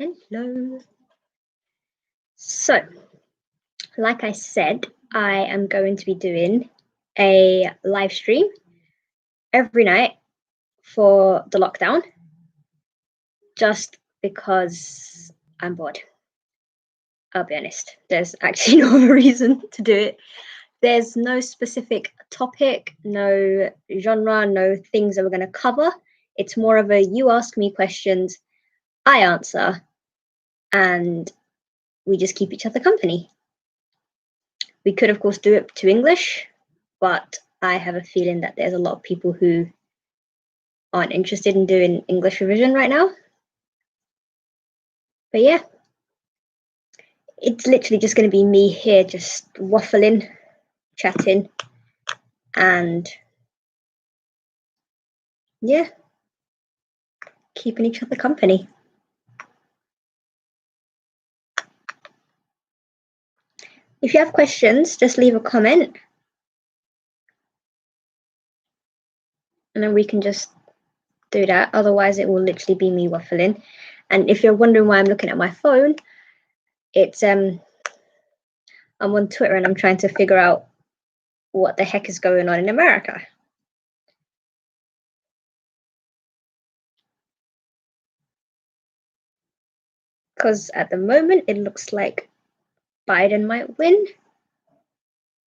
Hello. So, like I said, I am going to be doing a live stream every night for the lockdown, just because I'm bored. I'll be honest, there's actually no other reason to do it. There's no specific topic, no genre, no things that we're going to cover. It's more of a you ask me questions, I answer, and we just keep each other company. We could, of course, do it to English, but I have a feeling that there's a lot of people who aren't interested in doing English revision right now. But yeah, it's literally just going to be me here just waffling, chatting, and yeah, keeping each other company. If you have questions, just leave a comment and then we can just do that. Otherwise, it will literally be me waffling. And if you're wondering why I'm looking at my phone, it's I'm on Twitter and I'm trying to figure out what the heck is going on in America. Because at the moment, it looks like Biden might win,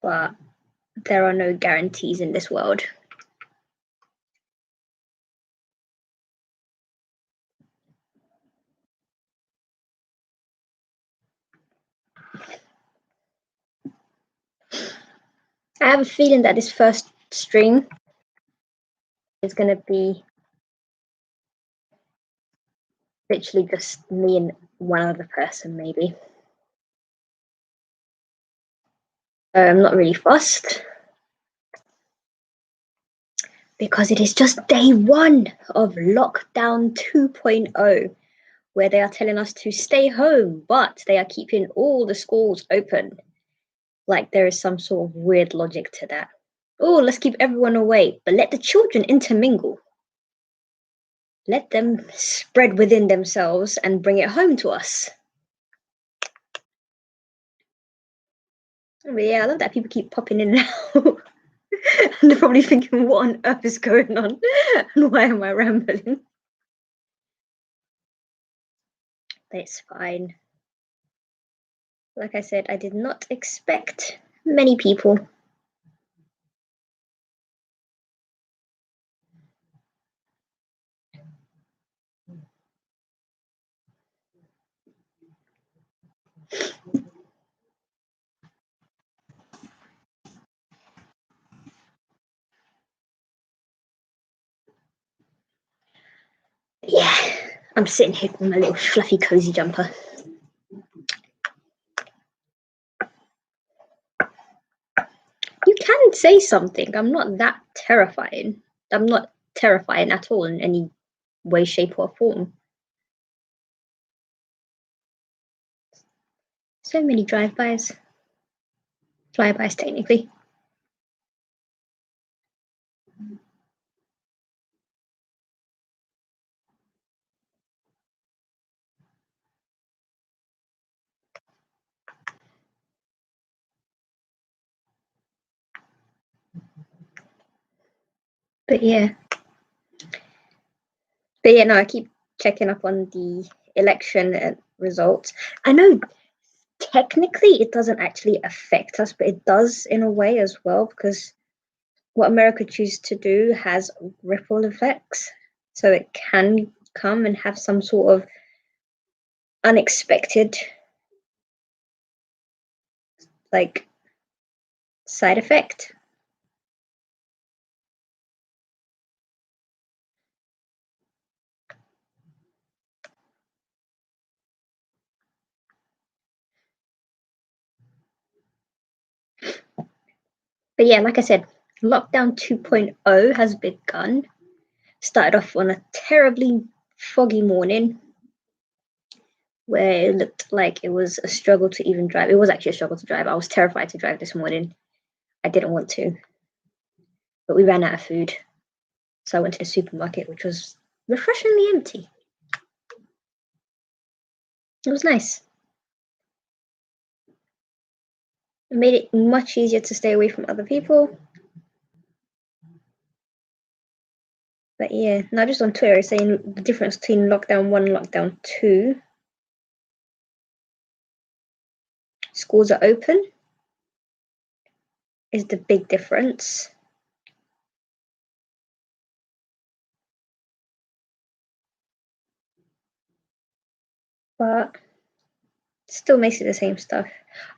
but there are no guarantees in this world. I have a feeling that this first stream is going to be literally just me and one other person, maybe. I'm not really fussed because it is just day one of lockdown 2.0, where they are telling us to stay home, but they are keeping all the schools open. Like there is some sort of weird logic to that. Oh, let's keep everyone away, but let the children intermingle. Let them spread within themselves and bring it home to us. But yeah, I love that people keep popping in and out. And they're probably thinking, what on earth is going on? And why am I rambling? But it's fine. Like I said, I did not expect many people. Yeah, I'm sitting here with my little fluffy cozy jumper. You can say something. I'm not that terrifying. I'm not terrifying at all in any way, shape, or form. So many drive-bys. Flybys, technically. But yeah. No, I keep checking up on the election results. I know technically it doesn't actually affect us, but it does in a way as well, because what America chooses to do has ripple effects. So it can come and have some sort of unexpected like side effect. But yeah, like I said, lockdown 2.0 has begun. Started off on a terribly foggy morning where it looked like it was a struggle to even drive. It was actually a struggle to drive. I was terrified to drive this morning. I didn't want to. But we ran out of food. So I went to the supermarket, which was refreshingly empty. It was nice. It made it much easier to stay away from other people. But yeah, not just on Twitter, saying the difference between lockdown 1 and lockdown 2. Schools are open is the big difference. But still makes it the same stuff.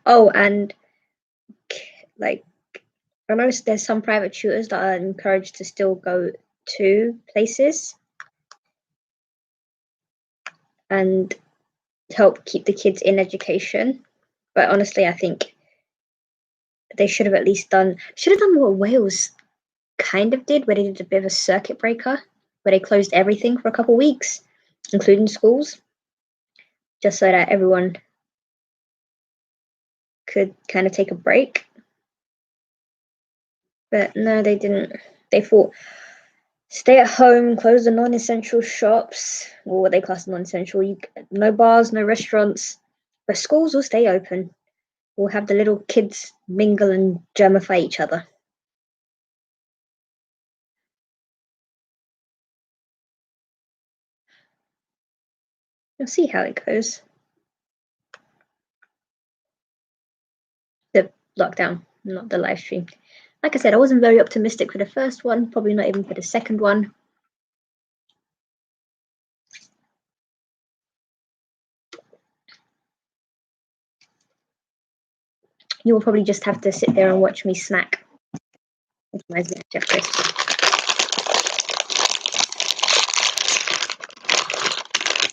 Oh, and like I noticed there's some private tutors that are encouraged to still go to places and help keep the kids in education. But honestly, I think they should have at least done what Wales kind of did, where they did a bit of a circuit breaker, where they closed everything for a couple of weeks, including schools, just so that everyone could kind of take a break. But no, they didn't. They thought stay at home, close the non-essential shops, or what they class non-essential. No bars, no restaurants, but schools will stay open. We'll have the little kids mingle and germify each other. You'll see how it goes. The lockdown, not the live stream. Like I said, I wasn't very optimistic for the first one, probably not even for the second one. You will probably just have to sit there and watch me snack. It reminds me of Jeff Crisp.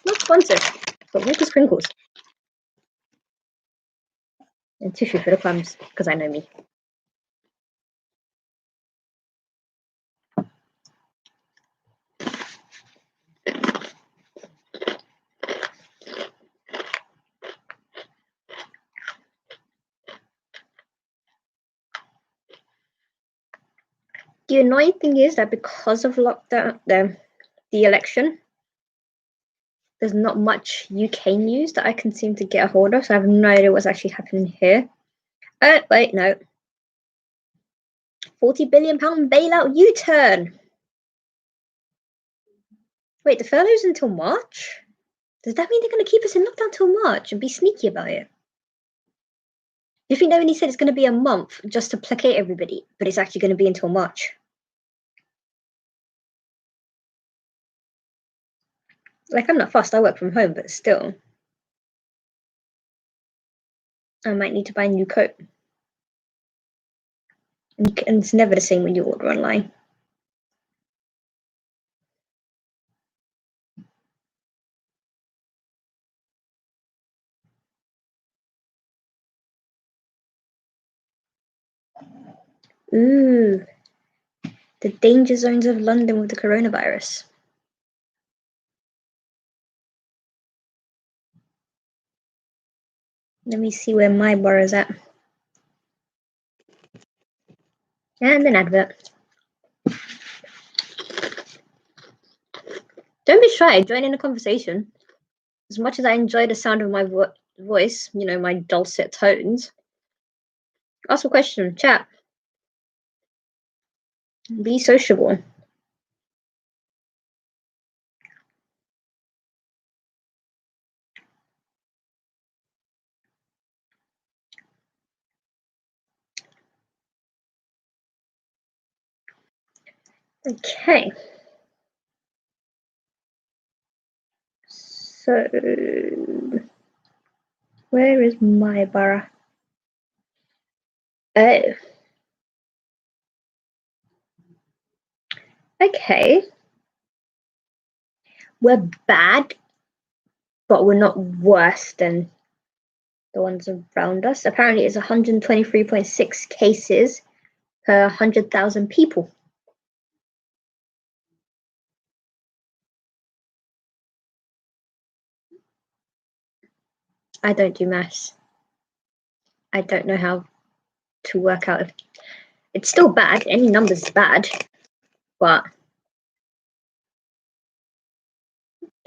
Not sponsored, but water sprinkles. And tissue for the crumbs, because I know me. The annoying thing is that because of lockdown, the election, there's not much UK news that I can seem to get a hold of, so I have no idea what's actually happening here. Wait, no. £40 billion bailout U-turn. Wait, the furlough's until March? Does that mean they're going to keep us in lockdown till March and be sneaky about it? You think they only said it's going to be a month just to placate everybody, but it's actually going to be until March? Like, I'm not fast, I work from home, but still. I might need to buy a new coat. And it's never the same when you order online. Ooh, the danger zones of London with the coronavirus. Let me see where my borough's at. And an advert. Don't be shy, join in the conversation. As much as I enjoy the sound of my voice, you know, my dulcet tones, ask a question, chat. Be sociable. Okay. So, where is my borough? Oh. Okay. We're bad, but we're not worse than the ones around us. Apparently, it's 123.6 cases per 100,000 people. I don't do maths. I don't know how to work out if it's still bad. Any number's bad, but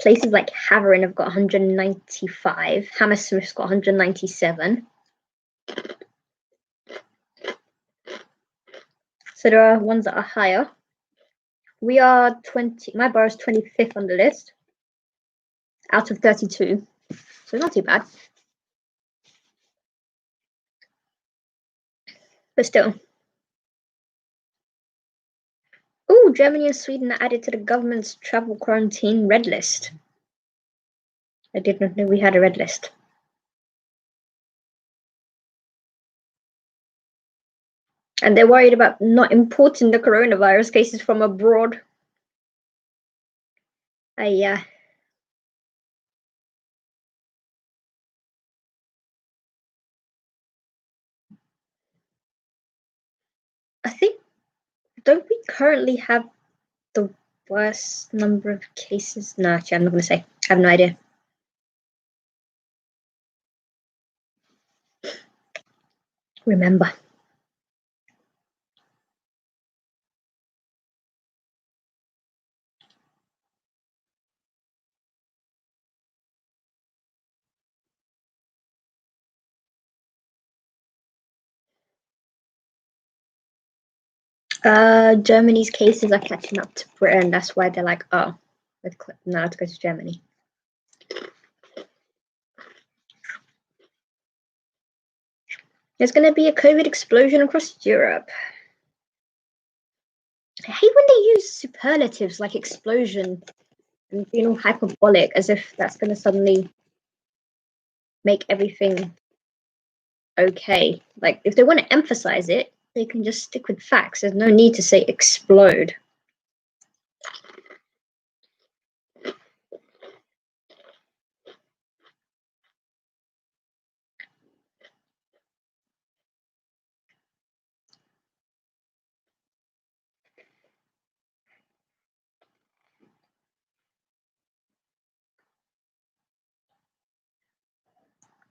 places like Havering have got 195. Hammersmith's got 197. So there are ones that are higher. We are 20. My borough's 25th on the list out of 32. So not too bad. But still. Oh, Germany and Sweden are added to the government's travel quarantine red list. I did not know we had a red list. And they're worried about not importing the coronavirus cases from abroad. Yeah. I think, don't we currently have the worst number of cases? No, actually, I'm not going to say. I have no idea. Remember. Germany's cases are catching up to Britain. That's why they're like, oh, now let's go to Germany. There's going to be a COVID explosion across Europe. I hate when they use superlatives like explosion and being all hyperbolic as if that's going to suddenly make everything okay. Like, if they want to emphasize it, they can just stick with facts. There's no need to say explode.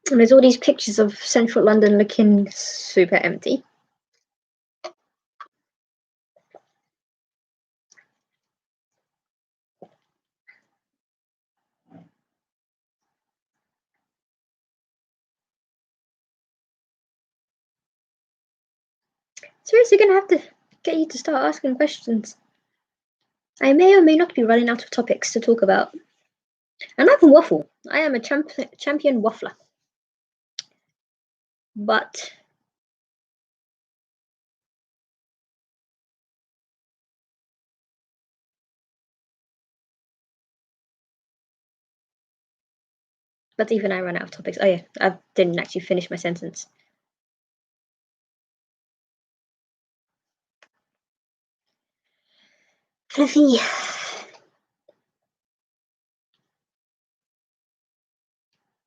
And there's all these pictures of central London looking super empty. Seriously, gonna have to get you to start asking questions. I may or may not be running out of topics to talk about. And I can waffle. I am a champion waffler. But even I run out of topics. Oh yeah, I didn't actually finish my sentence. Fluffy.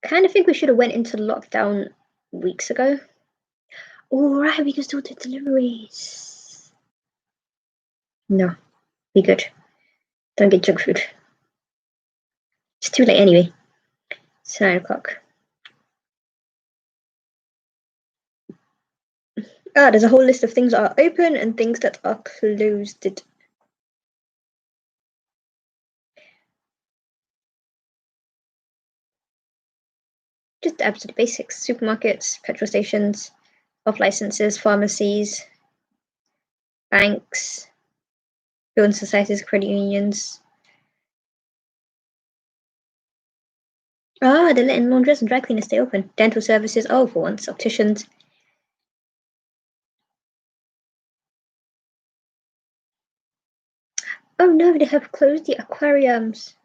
Kind of think we should have went into lockdown weeks ago. All right, we can still do deliveries. No, be good. Don't get junk food. It's too late anyway. It's 9 o'clock. There's a whole list of things that are open and things that are closed. Just absolute basics: supermarkets, petrol stations, off licenses, pharmacies, banks, building societies, credit unions. They're letting laundress and dry cleaners stay open. Dental services, oh, for once, opticians. Oh no, they have closed the aquariums.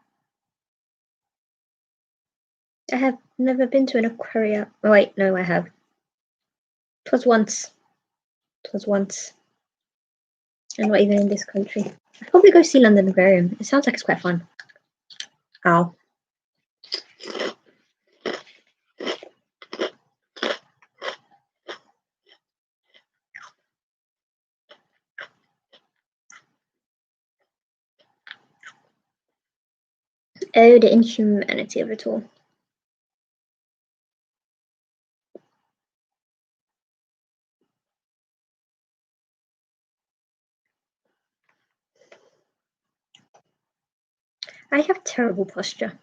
I have never been to an aquarium. Oh, wait, no, I have. Twas once. And not even in this country. I'd probably go see London Aquarium. It sounds like it's quite fun. Ow. Oh, the inhumanity of it all. I have terrible posture.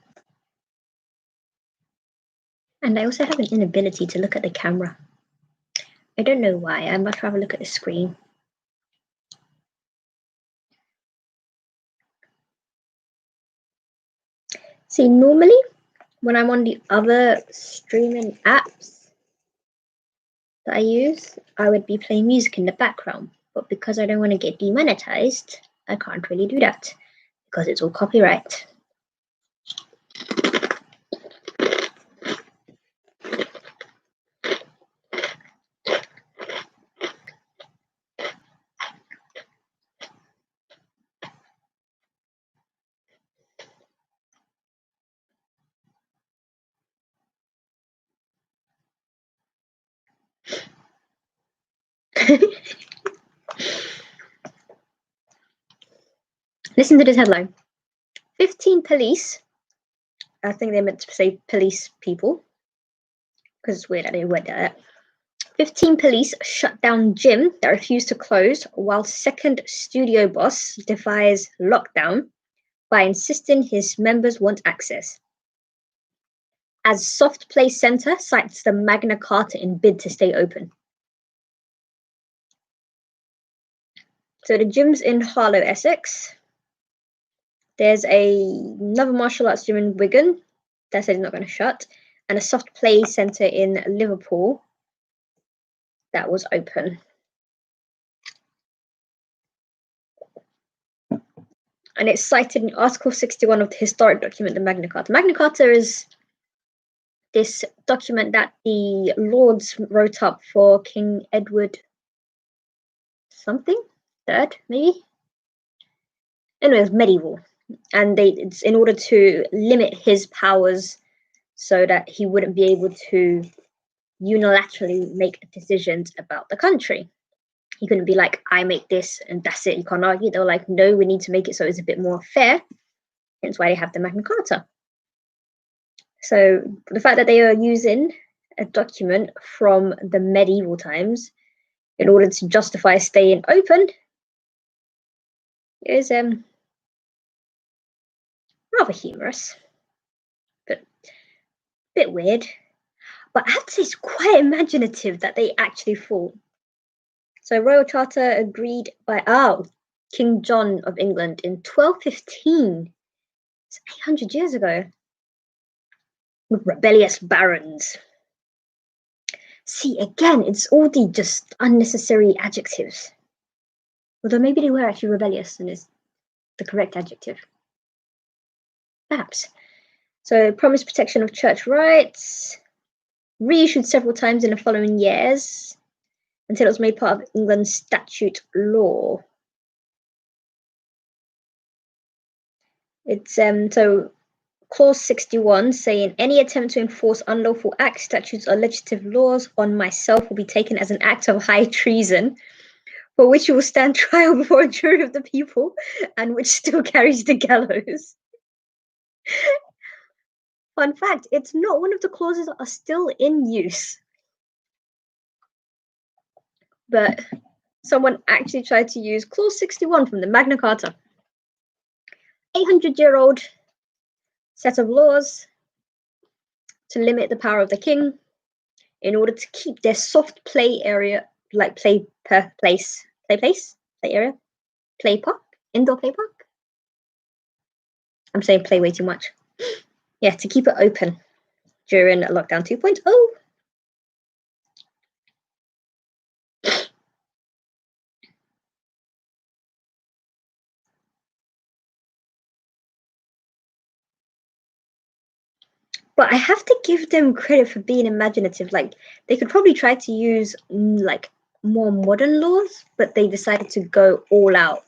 And I also have an inability to look at the camera. I don't know why. I much rather look at the screen. See, normally when I'm on the other streaming apps that I use, I would be playing music in the background. But because I don't want to get demonetized, I can't really do that because it's all copyright. Listen to this headline. 15 police, I think they meant to say police people, because it's weird I didn't word that. 15 police shut down gym that refused to close, while second studio boss defies lockdown by insisting his members want access. As Soft Play Centre cites the Magna Carta in bid to stay open. So the gym's in Harlow, Essex. There's another martial arts gym in Wigan that said it's not going to shut, and a Soft Play Centre in Liverpool that was open. And it's cited in Article 61 of the historic document, the Magna Carta. Magna Carta is this document that the Lords wrote up for King Edward something, third, maybe? Anyway, it was medieval. And it's in order to limit his powers so that he wouldn't be able to unilaterally make decisions about the country. He couldn't be like, I make this and that's it, you can't argue. They were like, no, we need to make it so it's a bit more fair. Hence why they have the Magna Carta. So the fact that they are using a document from the medieval times in order to justify staying open is rather humorous, but a bit weird. But I have to say it's quite imaginative that they actually thought. So Royal Charter agreed by King John of England in 1215. It's 800 years ago. With rebellious barons. See, again, it's all the just unnecessary adjectives. Although maybe they were actually rebellious and is the correct adjective. Perhaps. So promised protection of church rights. Reissued several times in the following years until it was made part of England's statute law. It's so Clause 61 saying any attempt to enforce unlawful acts, statutes, or legislative laws on myself will be taken as an act of high treason, for which you will stand trial before a jury of the people, and which still carries the gallows. Fun fact, it's not one of the clauses that are still in use. But someone actually tried to use Clause 61 from the Magna Carta. 800-year-old set of laws to limit the power of the king in order to keep their soft play area, like play area, play park, indoor play park. I'm saying play way too much. Yeah, to keep it open during lockdown 2.0. But I have to give them credit for being imaginative. Like, they could probably try to use like more modern laws, but they decided to go all out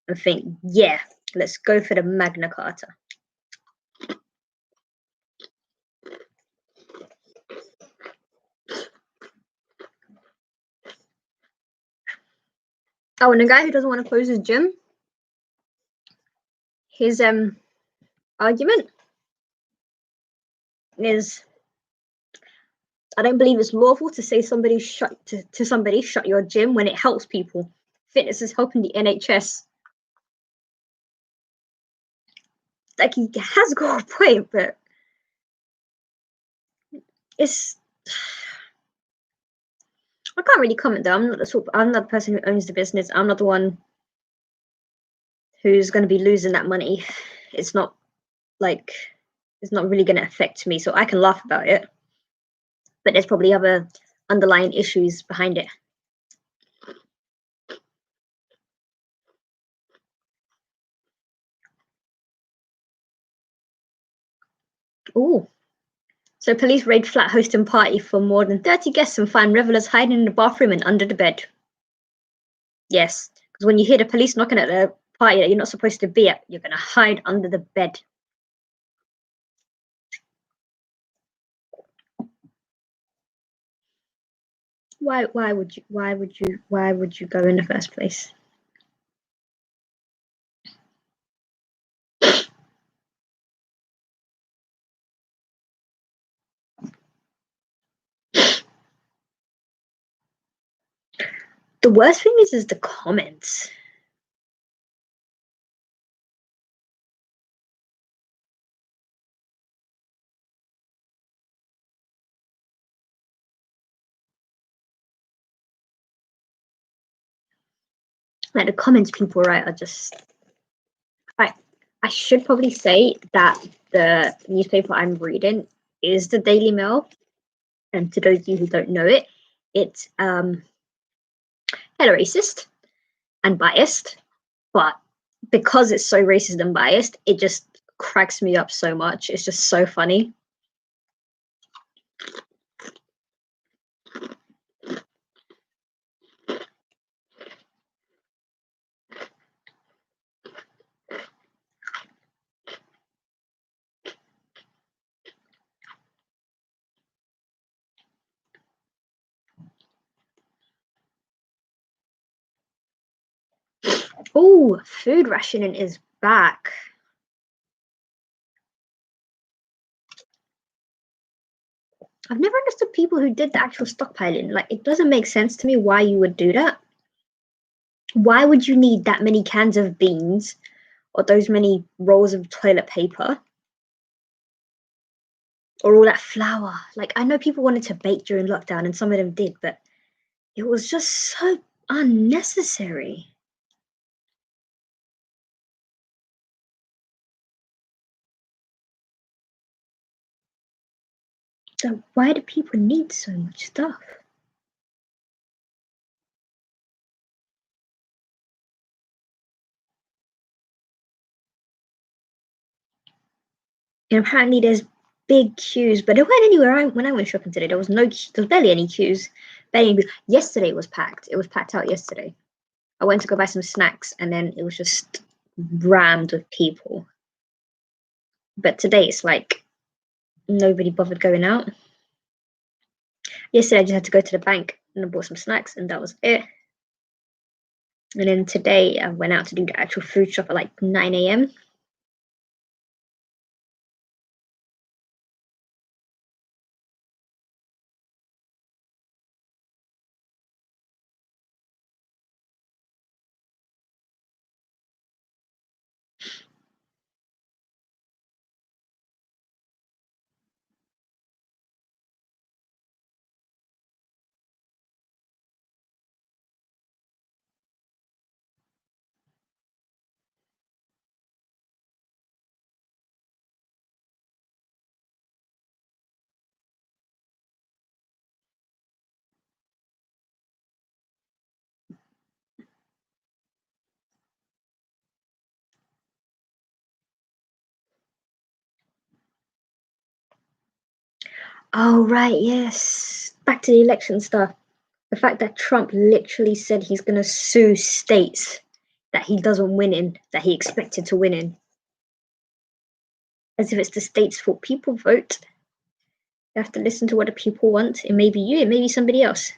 and think, yeah, let's go for the Magna Carta. Oh, and the guy who doesn't want to close his gym, his argument is, I don't believe it's lawful to say somebody shut your gym when it helps people. Fitness is helping the NHS. like he has got a point, but it's I can't really comment though. I'm not the person who owns the business. I'm not the one who's going to be losing that money. It's not like it's not really going to affect me, so I can laugh about it. But there's probably other underlying issues behind it. Ooh. So police raid flat hosting party for more than 30 guests and find revelers hiding in the bathroom and under the bed. Yes, because when you hear the police knocking at the party that you're not supposed to be at, you're going to hide under the bed. Why would you go in the first place? The worst thing is the comments. Like the comments people write are just I should probably say that the newspaper I'm reading is the Daily Mail. And to those of you who don't know it, it's hella racist and biased. But because it's so racist and biased, it just cracks me up so much. It's just so funny. Oh, food rationing is back. I've never understood people who did the actual stockpiling. Like, it doesn't make sense to me why you would do that. Why would you need that many cans of beans or those many rolls of toilet paper or all that flour? Like, I know people wanted to bake during lockdown and some of them did, but it was just so unnecessary. So why do people need so much stuff? And apparently there's big queues, but there weren't anywhere when I went shopping today. There was barely any queues. Yesterday it was packed. It was packed out yesterday. I went to go buy some snacks and then it was just rammed with people. But today it's like nobody bothered going out. Yesterday I just had to go to the bank and I bought some snacks and that was it. And then today I went out to do the actual food shop at like 9 a.m. Oh, right, yes. Back to the election stuff. The fact that Trump literally said he's going to sue states that he doesn't win in, that he expected to win in. As if it's the state's fault. People vote. You have to listen to what the people want. It may be you, it may be somebody else.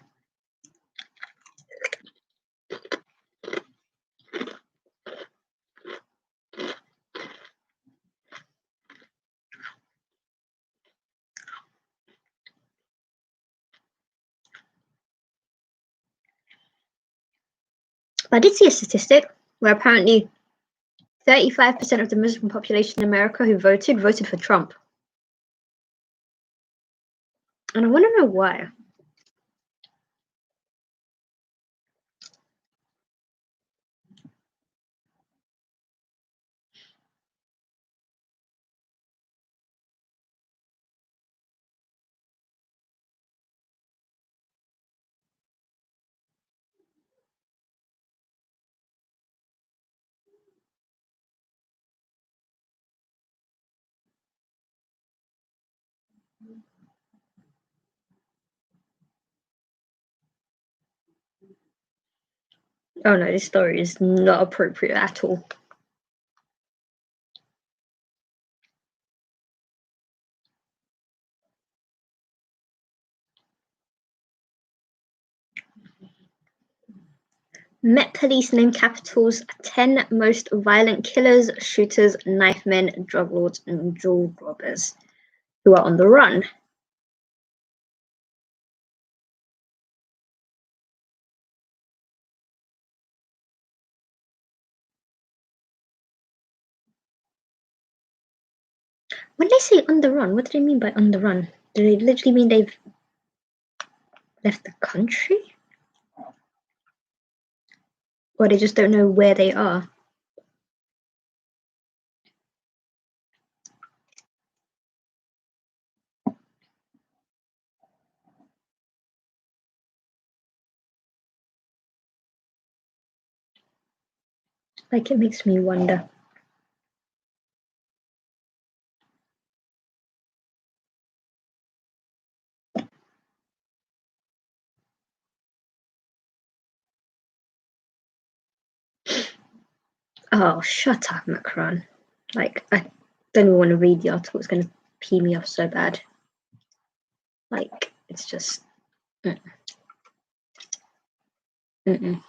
But I did see a statistic where apparently 35% of the Muslim population in America who voted for Trump. And I want to know why. Oh no, this story is not appropriate at all. Met Police name Capital's 10 most violent killers, shooters, knife men, drug lords, and jewel robbers who are on the run. When they say on the run, what do they mean by on the run? Do they literally mean they've left the country? Or they just don't know where they are? Like, it makes me wonder. Oh, shut up, Macron. Like, I don't even want to read the article. It's going to pee me off so bad. Like, it's just... Mm-mm.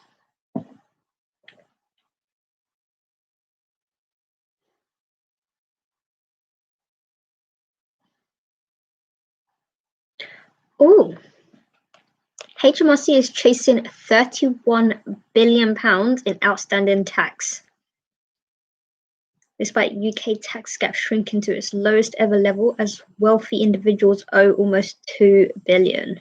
Oh, HMRC is chasing £31 billion in outstanding tax. Despite UK tax gap shrinking to its lowest ever level as wealthy individuals owe almost £2 billion.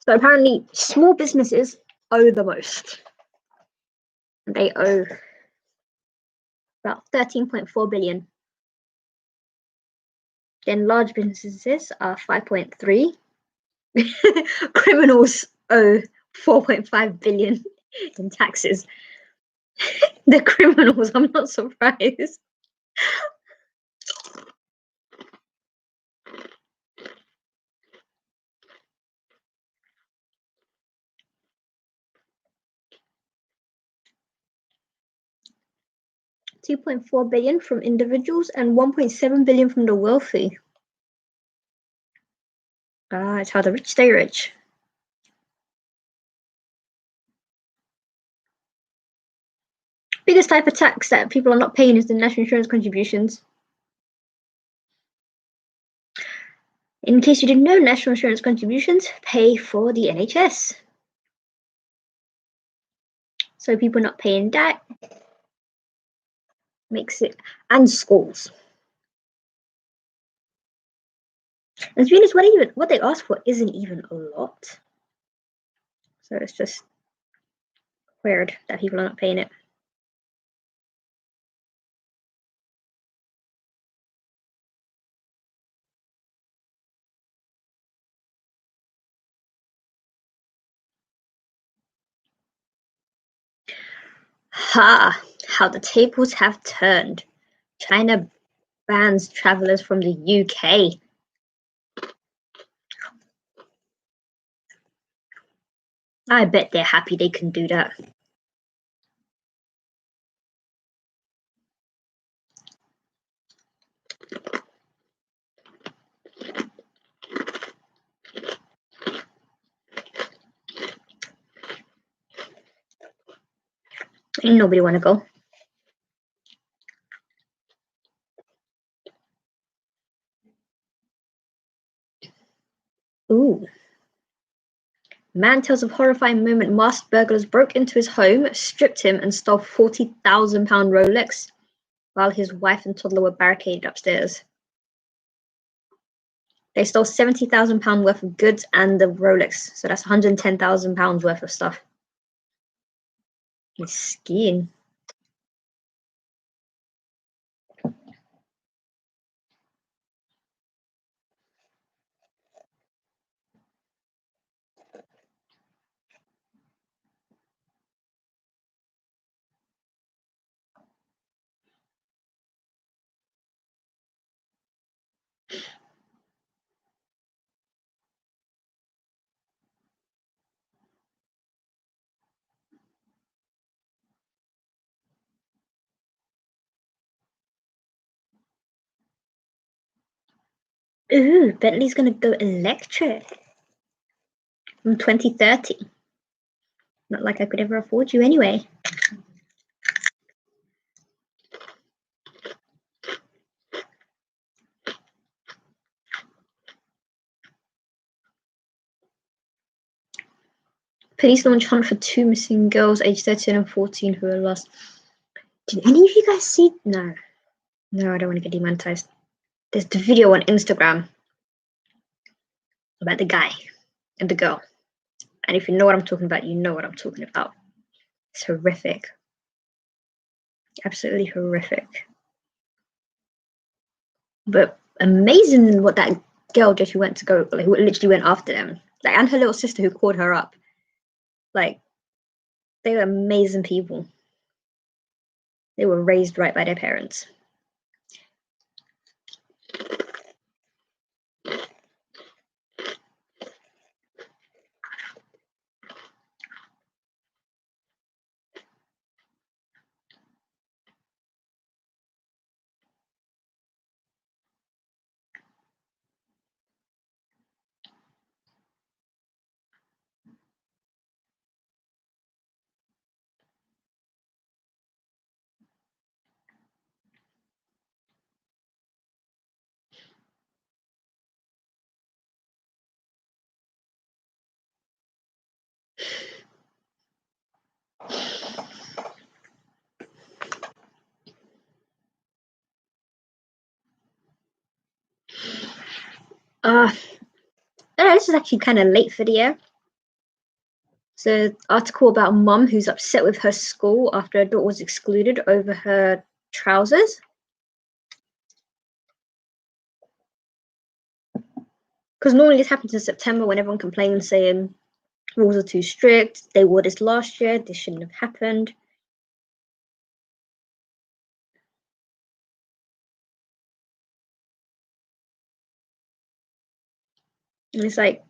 So apparently small businesses owe the most. They owe about 13.4 billion. Then large businesses are 5.3. Criminals owe 4.5 billion in taxes. The criminals, I'm not surprised. $2.4 billion from individuals and 1.7 billion from the wealthy. Ah, it's how the rich stay rich. Biggest type of tax that people are not paying is the national insurance contributions. In case you didn't know, national insurance contributions pay for the NHS. So people not paying that makes it, and schools. And to be honest, what they ask for isn't even a lot. So it's just weird that people are not paying it. Ha! How the tables have turned. China bans travelers from the UK. I bet they're happy they can do that. Ain't nobody want to go. Ooh. Man tells of horrifying moment masked burglars broke into his home, stripped him, and stole £40,000 Rolex while his wife and toddler were barricaded upstairs. They stole £70,000 worth of goods and the Rolex, so that's £110,000 worth of stuff. He's skiing. Ooh, Bentley's gonna go electric from 2030. Not like I could ever afford you anyway. Police launch hunt for 2 missing girls aged 13 and 14 who were lost. Did any of you guys see? No. No, I don't want to get demonetized. There's the video on Instagram about the guy and the girl. And if you know what I'm talking about, you know what I'm talking about. It's horrific. Absolutely horrific. But amazing what that girl just went to go, like, who literally went after them. Like, and her little sister who called her up. Like, they were amazing people. They were raised right by their parents. This is actually kind of late for the year. So, article about a mum who's upset with her school after her daughter was excluded over her trousers. Because normally this happens in September when everyone complains saying rules are too strict, they wore this last year, this shouldn't have happened. And it's like,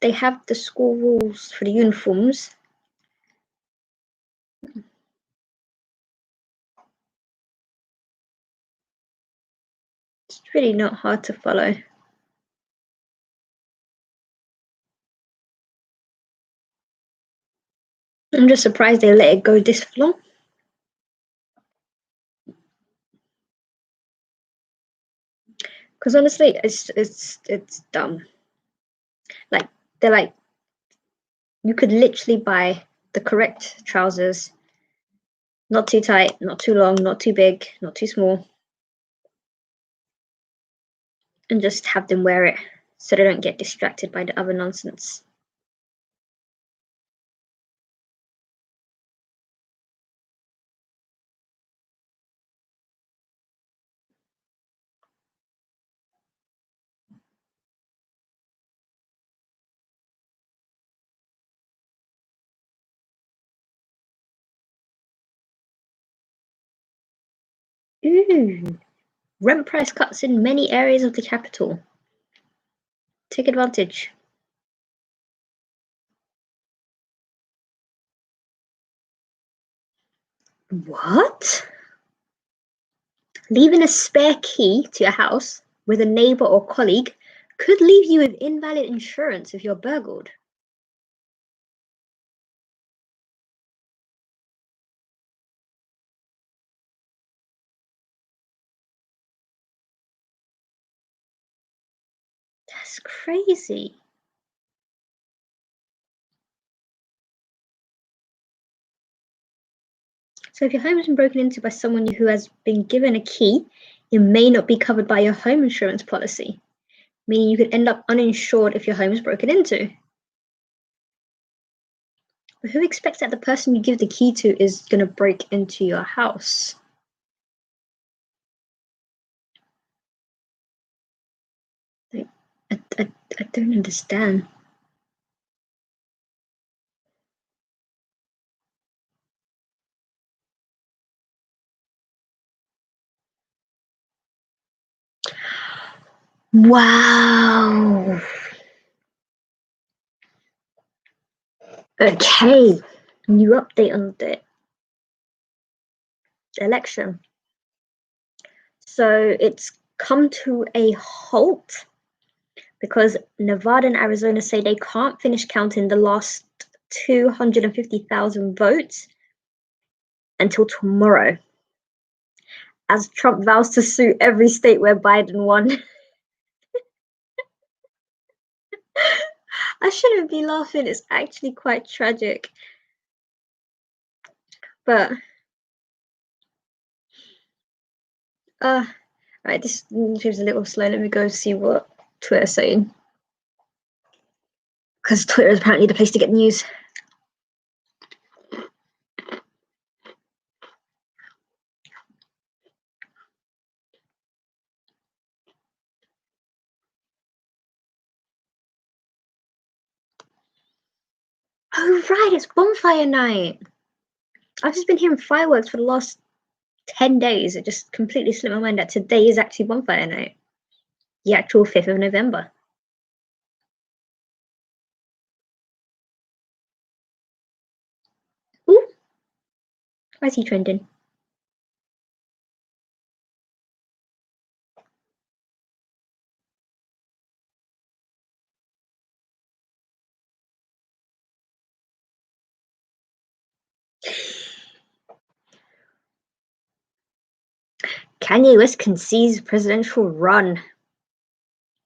they have the school rules for the uniforms. It's really not hard to follow. I'm just surprised they let it go this long. Because honestly, it's dumb. Like, they're like, you could literally buy the correct trousers, not too tight, not too long, not too big, not too small, and just have them wear it so they don't get distracted by the other nonsense. Ooh, rent price cuts in many areas of the capital. Take advantage. What? Leaving a spare key to your house with a neighbor or colleague could leave you with invalid insurance if you're burgled. That's crazy. So if your home has been broken into by someone who has been given a key, it may not be covered by your home insurance policy, meaning you could end up uninsured if your home is broken into. But who expects that the person you give the key to is going to break into your house? I don't understand. Wow. Okay. New update on the election. So it's come to a halt because Nevada and Arizona say they can't finish counting the last 250,000 votes until tomorrow, as Trump vows to sue every state where Biden won. I shouldn't be laughing, it's actually quite tragic. But right, this seems a little slow. Let me go see what Twitter's saying, because Twitter is apparently the place to get news. Oh right, it's bonfire night. I've just been hearing fireworks for the last 10 days. It just completely slipped my mind that today is actually bonfire night. The actual 5th of November. Ooh, why is he trending? Kanye West concedes presidential run.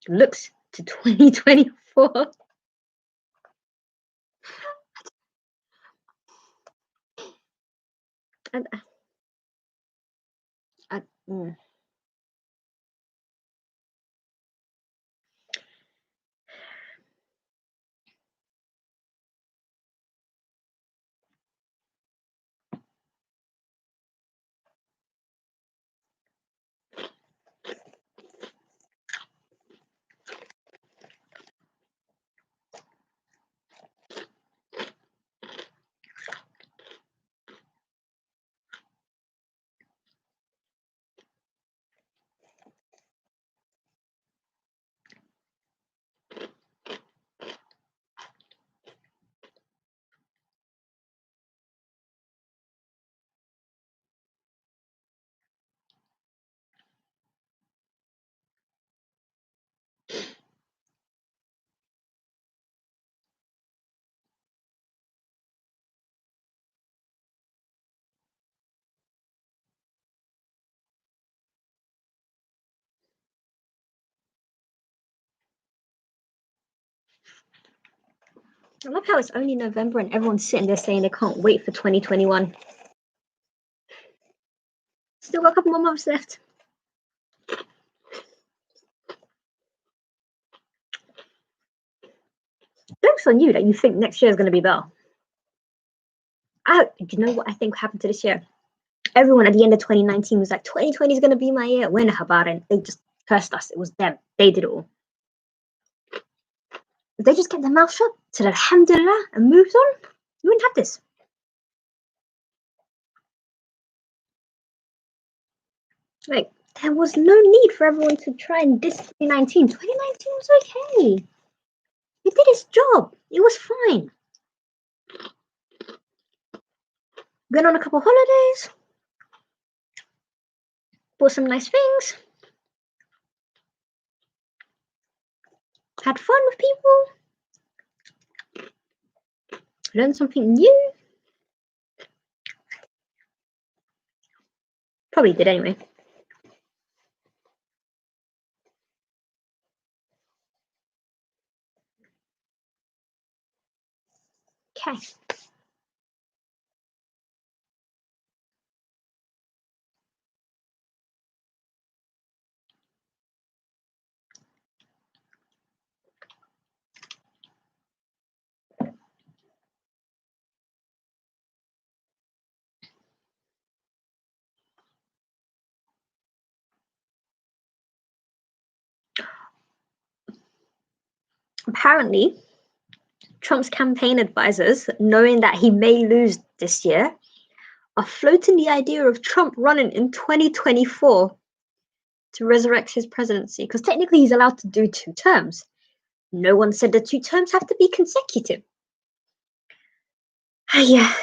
Looks to 2024. I love how it's only November and everyone's sitting there saying they can't wait for 2021. Still got a couple more months left. Joke's on you that you think next year is going to be better. Do you know what I think happened to this year? Everyone at the end of 2019 was like, 2020 is going to be my year. When Habaran, they just cursed us. It was them. They did it all. If they just kept their mouth shut, said alhamdulillah, and moved on, you wouldn't have this. Like, there was no need for everyone to try and diss 2019. 2019 was okay. It did its job. It was fine. Went on a couple holidays, bought some nice things, had fun with people, learned something new. Probably did anyway. Okay. apparently, Trump's campaign advisors, knowing that he may lose this year, are floating the idea of Trump running in 2024 to resurrect his presidency, because technically he's allowed to do 2 terms. No one said the 2 terms have to be consecutive. Yeah.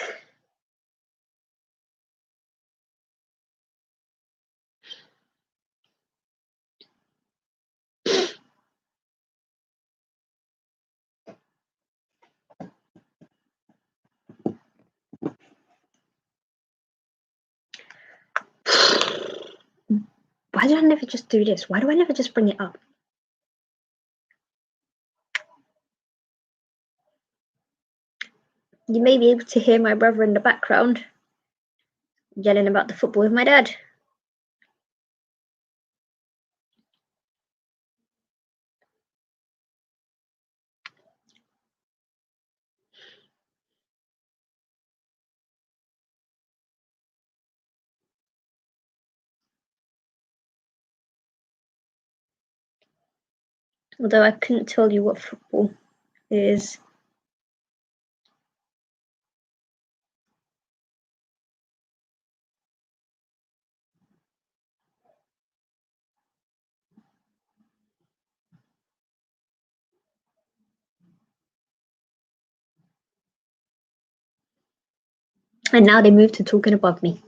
Why do I never just do this? Why do I never just bring it up? You may be able to hear my brother in the background yelling about the football with my dad. Although I couldn't tell you what football is. And now they moved to talking above me.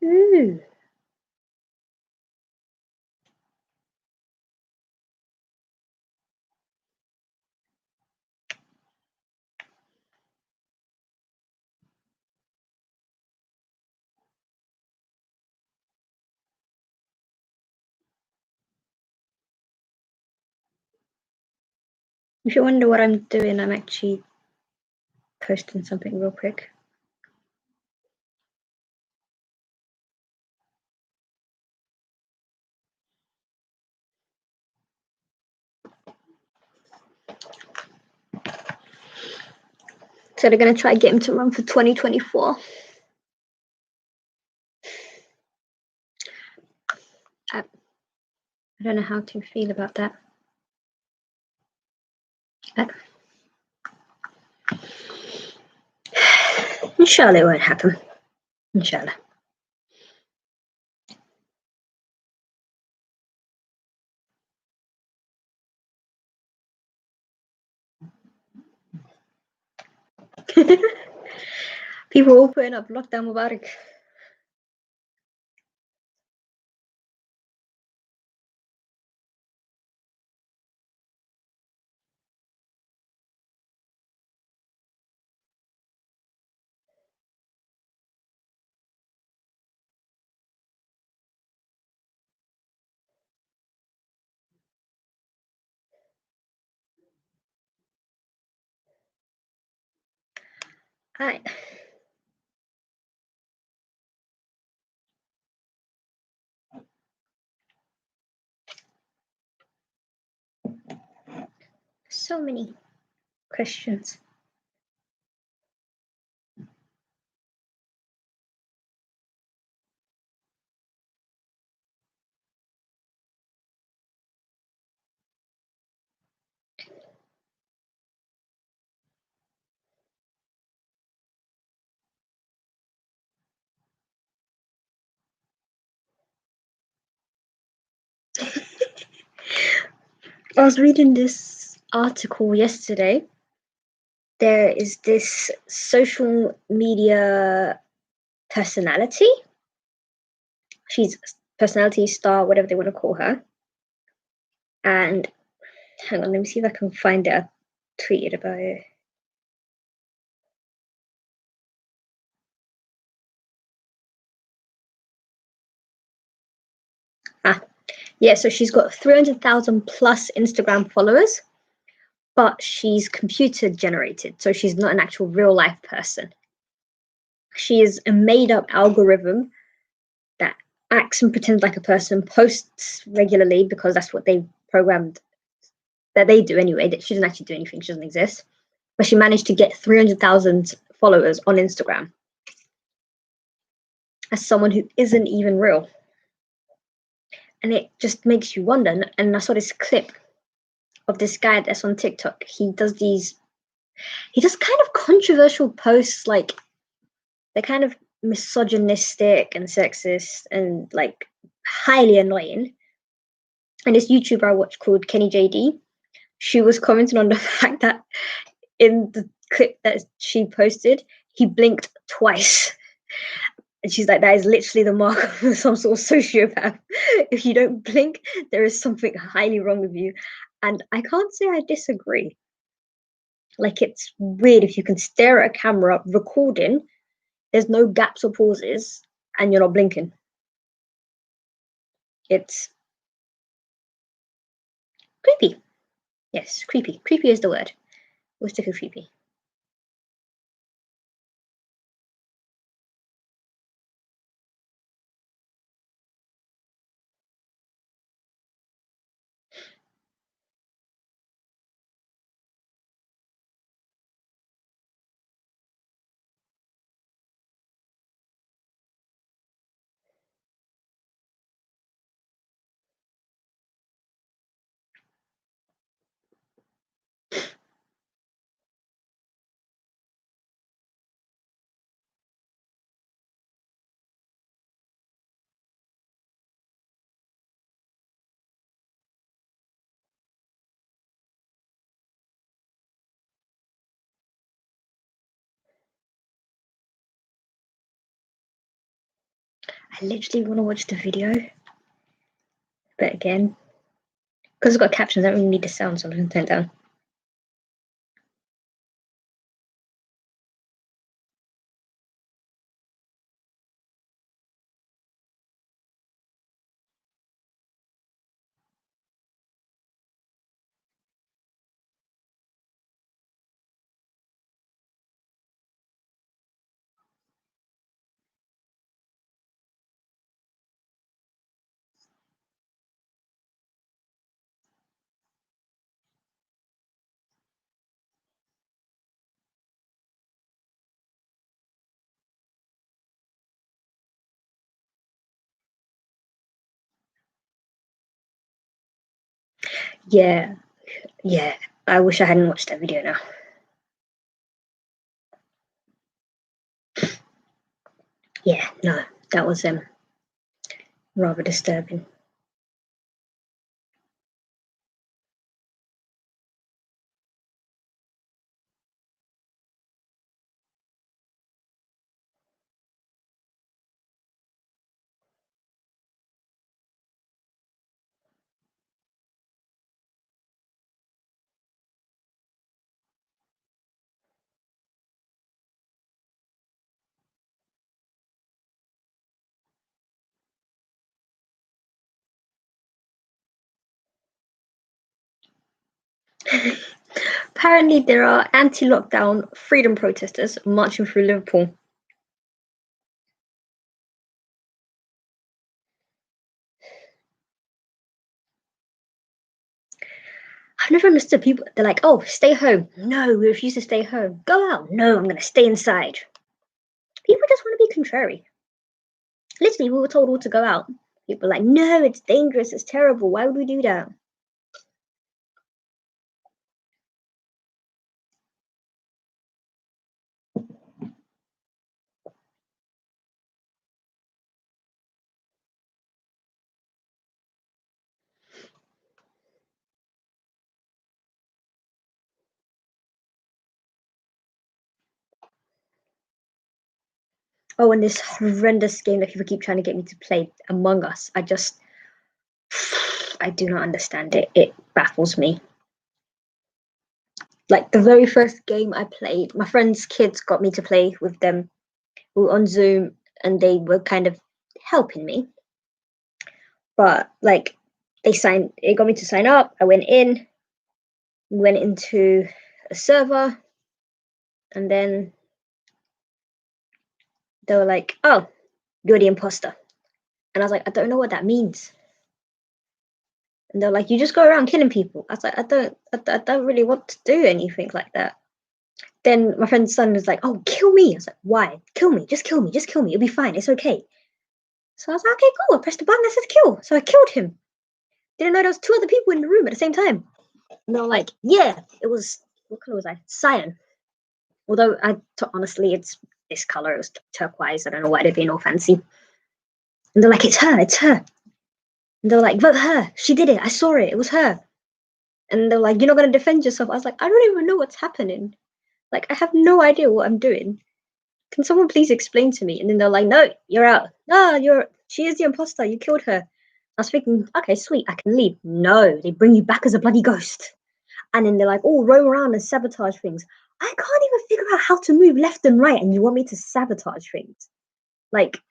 Ooh. If you wonder what I'm doing, I'm actually posting something real quick. So they're going to try to get him to run for 2024. I don't know how to feel about that. Inshallah, it won't happen. Inshallah. People all putting up lockdown Mubarak. Hi. So many questions. I was reading this article yesterday. There is this social media personality. She's personality star, whatever they want to call her. And hang on, let me see if I can find it. I tweeted about it. Yeah, so she's got 300,000 plus Instagram followers, but she's computer generated, so she's not an actual real life person. She is a made up algorithm that acts and pretends like a person, posts regularly because that's what they programmed that they do anyway. That she doesn't actually do anything, she doesn't exist. But she managed to get 300,000 followers on Instagram as someone who isn't even real. And it just makes you wonder. And I saw this clip of this guy that's on TikTok. He does kind of controversial posts, like they're kind of misogynistic and sexist and like highly annoying. And this YouTuber I watched called Kenny JD, she was commenting on the fact that in the clip that she posted, he blinked twice. And she's like, that is literally the mark of some sort of sociopath. If you don't blink, there is something highly wrong with you. And I can't say I disagree. Like, it's weird if you can stare at a camera recording, there's no gaps or pauses, and you're not blinking. It's creepy. Yes, creepy. Creepy is the word. We'll stick with creepy. I literally want to watch the video, but again, because it's got captions, I don't really need the sound, so I'm going to turn it down. Yeah, yeah. I wish I hadn't watched that video now. Yeah, no, that was rather disturbing. Apparently, there are anti-lockdown freedom protesters marching through Liverpool. I've never understood people. They're like, "Oh, stay home." No, we refuse to stay home. Go out. No, I'm going to stay inside. People just want to be contrary. Literally, we were told all to go out. People are like, "No, it's dangerous. It's terrible. Why would we do that?" Oh, and this horrendous game that people keep trying to get me to play, Among Us. I do not understand it. It baffles me. Like the very first game I played, my friend's kids got me to play with them. We were on Zoom and they were kind of helping me. But like it got me to sign up. I went in. went into a server, and then they were like, "Oh, you're the imposter." And I was like, "I don't know what that means." And they're like, "You just go around killing people." I was like, I don't really want to do anything like that." Then my friend's son was like, "Oh, kill me." I was like, "Why? Kill me. Just kill me. Just kill me. It'll be fine. It's okay." So I was like, "Okay, cool." I pressed the button that says kill. So I killed him. Didn't know there was two other people in the room at the same time. And they were like, "Yeah, it was, what color was I? Cyan." Although honestly, it's this color. It was turquoise. I don't know why they're being all fancy. And they're like, "It's her. It's her." And they're like, "Vote her. She did it. I saw it. It was her." And they're like, "You're not going to defend yourself." I was like, "I don't even know what's happening. Like, I have no idea what I'm doing. Can someone please explain to me?" And then they're like, "No, you're out. No, she is the imposter. You killed her." I was thinking, okay, sweet, I can leave. No, they bring you back as a bloody ghost. And then they're like, "Oh, roam around and sabotage things." I can't even figure out how to move left and right, and you want me to sabotage things? Like,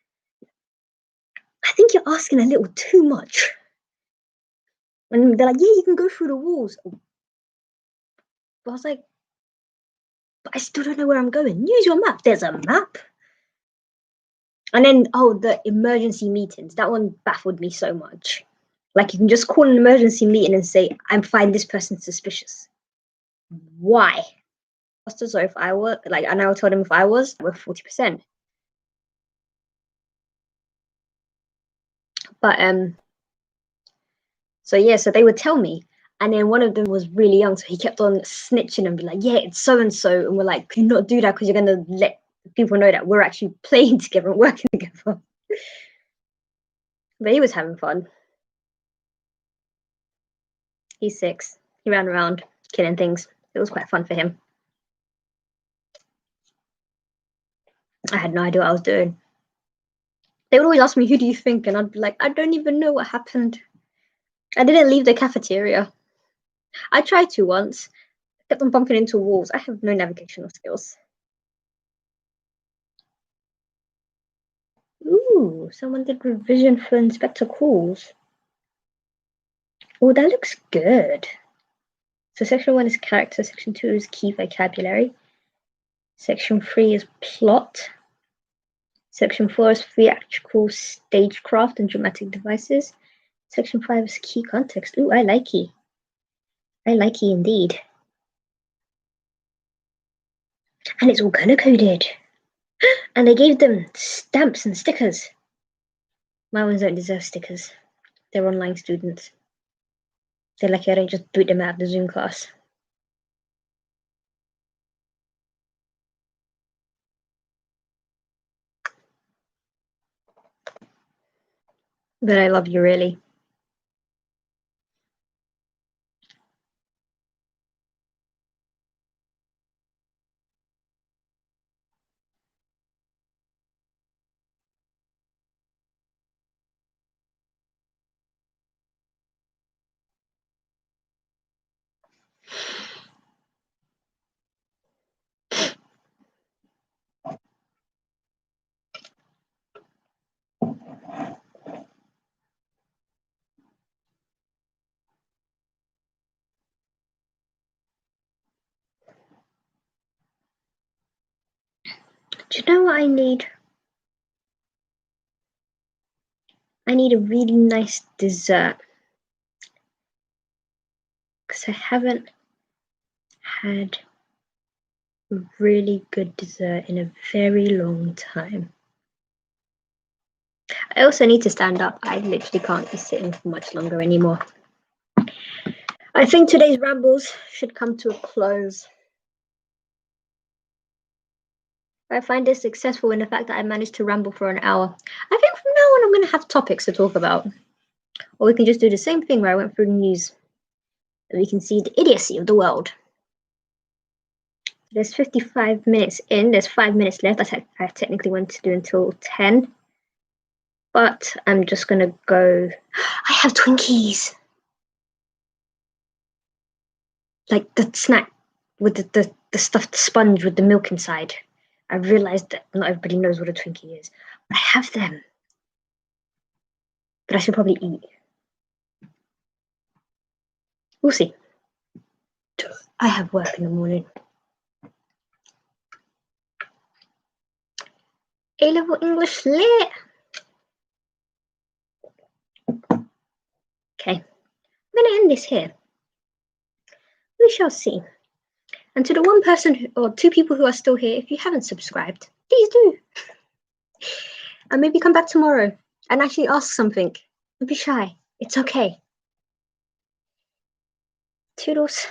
I think you're asking a little too much. And they're like, "Yeah, you can go through the walls." But I was like, "But I still don't know where I'm going." "Use your map." There's a map. And then, oh, the emergency meetings. That one baffled me so much. Like, you can just call an emergency meeting and say, "I find this person suspicious." Why? So if I were, like, and I would tell them if I was, we're 40%. But, so yeah, so they would tell me. And then one of them was really young, so he kept on snitching and be like, "Yeah, it's so and so." And we're like, "Can you not do that because you're going to let people know that we're actually playing together and working together?" But he was having fun. He's 6. He ran around killing things. It was quite fun for him. I had no idea what I was doing. They would always ask me, "Who do you think?" And I'd be like, "I don't even know what happened. I didn't leave the cafeteria. I tried to once. Kept on bumping into walls. I have no navigational skills." Ooh, someone did revision for Inspector Calls. Oh, that looks good. So section 1 is character, section 2 is key vocabulary, section 3 is plot, section 4 is theatrical stagecraft and dramatic devices, section 5 is key context. Ooh, I like it. I like it indeed. And it's all color coded. And they gave them stamps and stickers. My ones don't deserve stickers. They're online students. They're lucky I don't just boot them out of the Zoom class. But I love you, really. Do you know what I need? I need a really nice dessert. Because I haven't had a really good dessert in a very long time. I also need to stand up. I literally can't be sitting for much longer anymore. I think today's rambles should come to a close. I find this successful in the fact that I managed to ramble for an hour. I think from now on I'm going to have topics to talk about. Or we can just do the same thing where I went through the news. And we can see the idiocy of the world. There's 55 minutes in. There's 5 minutes left. I technically want to do until 10. But I'm just going to go. I have Twinkies. Like the snack with the stuffed sponge with the milk inside. I realized that not everybody knows what a Twinkie is. But I have them. But I should probably eat. We'll see. I have work in the morning. A-level English lit. Okay, I'm going to end this here. We shall see. And to the one person or two people who are still here, if you haven't subscribed, please do. And maybe come back tomorrow and actually ask something. Don't be shy. It's okay. Toodles.